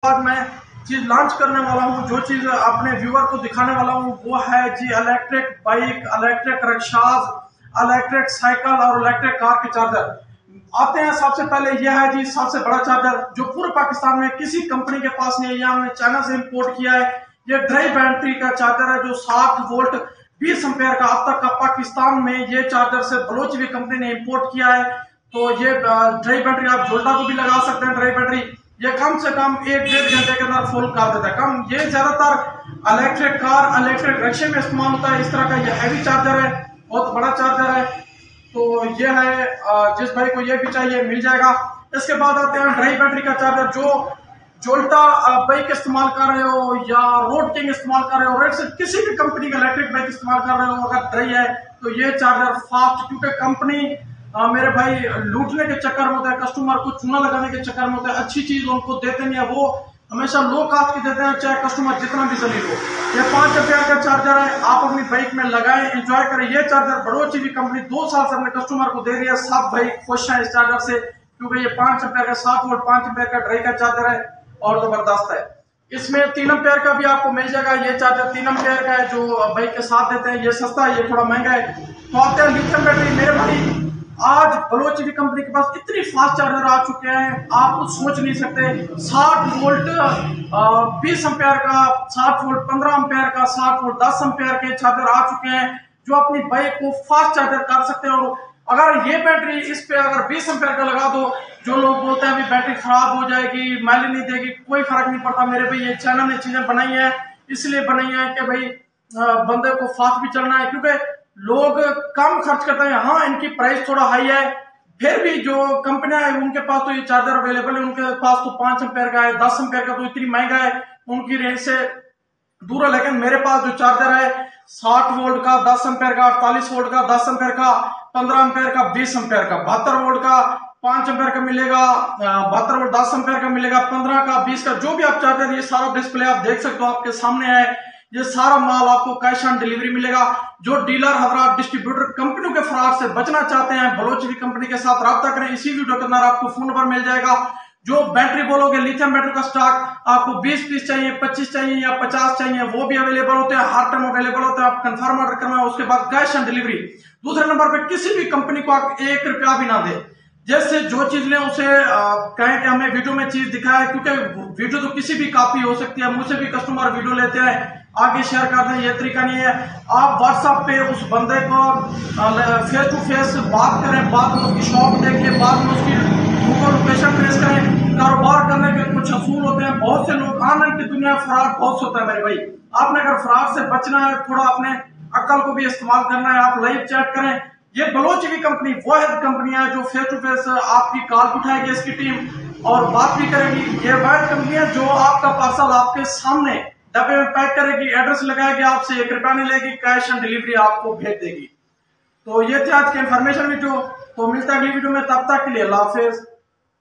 आज मैं चीज लॉन्च करने वाला हूँ, जो चीज अपने व्यूअर को दिखाने वाला हूँ वो है जी electric bike, electric rickshaws, electric cycle और इलेक्ट्रिक कार के चार्जर आते हैं। सबसे पहले यह है जी सबसे बड़ा चार्जर जो पूरे पाकिस्तान में किसी कंपनी के पास नहीं है, यह हमने चाइना से इंपोर्ट किया है। ये ड्राई बैटरी का चार्जर है जो 60 वोल्ट 20 एम्पेयर का अब तक का पाकिस्तान में ये चार्जर से बलोच भी कंपनी ने इंपोर्ट किया है। तो ये ड्राई बैटरी आप जोल्टा को भी लगा सकते हैं। ड्राई बैटरी ये कम से कम 1-1.5 घंटे के अंदर फुल कर देता है। कम ये ज्यादातर इलेक्ट्रिक कार, इलेक्ट्रिक रिक्शे में इस्तेमाल होता है। इस तरह का ये हैवी चार्जर है, बहुत बड़ा चार्जर है। तो ये है, जिस भाई को ये भी चाहिए मिल जाएगा। इसके बाद आते हैं ड्राई बैटरी का चार्जर, जो जोल्टा बाइक इस्तेमाल कर रहे हो या रोड किंग इस्तेमाल कर रहे हो, रेड से किसी भी कंपनी का इलेक्ट्रिक बाइक इस्तेमाल कर रहे हो, अगर ड्राई है तो ये चार्जर फास्ट, क्योंकि कंपनी मेरे भाई लूटने के चक्कर में होता है, कस्टमर को चूना लगाने के चक्कर में होता है, अच्छी चीज उनको देते नहीं है, वो हमेशा लो कास्ट की देते हैं, चाहे कस्टमर जितना भी जलील हो। ये 5 एम्पेयर का चार्जर है, आप अपनी बाइक में लगाएं, एंजॉय करें। ये चार्जर बड़ोची भी कंपनी 2 साल से अपने कस्टमर को दे रही है। सब भाई खुश हैं इस चार्जर से, क्योंकि ये 5 एम्पेयर का 7 वोल्ट 5 एम्पेयर का ड्राई का चार्जर है और जबरदस्त है। इसमें 3 एम्पेयर का भी आपको मिल जाएगा। ये चार्जर 3 एम्पेयर का है जो बाइक के साथ देते हैं। ये सस्ता है, ये थोड़ा महंगा है। तो आते हैं लिथियम बैटरी। मेरे भाई आज बलोच की कंपनी के पास इतनी फास्ट चार्जर आ चुके हैं, आप कुछ सोच नहीं सकते। 60 वोल्ट 20 एम्पेयर का, 60 वोल्ट 15 एम्पेयर का, 60 वोल्ट 10 एम्पेयर के चार्जर आ चुके हैं जो अपनी बाइक को फास्ट चार्जर कर सकते हैं। और अगर ये बैटरी इस पे अगर 20 एम्पेयर का लगा दो, जो लोग बोलते हैं अभी बैटरी खराब हो जाएगी, माइलेज नहीं देगी, कोई फर्क नहीं पड़ता मेरे भाई। ये चाइना ने चीजें बनाई है, इसलिए बनाई है कि भाई बंदे को फास्ट भी चलना है, क्योंकि लोग कम खर्च करते हैं। हाँ, इनकी प्राइस थोड़ा हाई है, फिर भी जो कंपनियां हैं उनके पास तो ये चार्जर अवेलेबल है। उनके पास तो 5 एम्पेयर का है, 10 एम्पेयर का तो इतनी महंगा है, उनकी रेंज से दूर है। लेकिन मेरे पास जो चार्जर है 60 वोल्ट का, 10 एम्पेयर का, 48 वोल्ट का, 10 एम्पेयर का, 15 एम्पेयर का, 20 एम्पेयर का, 72 वोल्ट का 5 एम्पेयर का मिलेगा, 72 वोल्ट 10 एम्पेयर का मिलेगा, 15 का, 20 का, जो भी आप चार्जर, ये सारा डिस्प्ले आप देख सकते हो, आपके सामने है। ये सारा माल आपको कैश ऑन डिलीवरी मिलेगा। जो डीलर हजरात, डिस्ट्रीब्यूटर कंपनियों के फ्रॉड से बचना चाहते हैं, बलोच की कंपनी के साथ राब्ता करें। इसी वीडियो के अंदर आपको फोन नंबर मिल जाएगा। जो बैटरी बोलोगे, लिथियम बैटरी का स्टॉक आपको 20 पीस चाहिए, 25 चाहिए या 50 चाहिए, वो भी अवेलेबल होते हैं, हर टाइम अवेलेबल होते हैं। आप कंफर्म ऑर्डर करना है, उसके बाद कैश ऑन डिलीवरी। दूसरे नंबर पे किसी भी कंपनी को आप 1 रुपया भी ना दे। जैसे जो चीज लें उसे कहें कि हमें वीडियो में चीज दिखाए, क्योंकि वीडियो तो किसी भी कॉपी हो सकती है। मुझसे भी कस्टमर वीडियो लेते हैं, आगे शेयर करते हैं, ये तरीका नहीं है। आप व्हाट्सएप पे उस बंदे को फेस टू फेस बात करें, बाद में उसकी शॉप देखिए, बाद में उसकी गूगल लोकेशन ट्रेस करें। कारोबार करने के कुछ असूल होते हैं। बहुत से लोग ऑनलाइन की दुनिया फ्रॉड बहुत होता है मेरे भाई। आपने अगर फ्रॉड से बचना है, थोड़ा अपने अक्ल को भी इस्तेमाल करना है, आप लाइव चैट करें। ये बलोच की कंपनी वाहिद कंपनी है जो फेस टू फेस आपकी कॉल उठाएगी, इसकी टीम, और बात भी करेगी। ये वाहिद कंपनी है जो आपका पार्सल आपके सामने डब्बे में पैक करेगी, एड्रेस लगाएगी, आपसे 1 रुपया नहीं लेगी, कैश ऑन डिलीवरी आपको भेज देगी। तो ये थी आज की इन्फॉर्मेशन वीडियो। तो मिलता है अगली वीडियो में, तब तक के लिए अल्लाह हाफिज।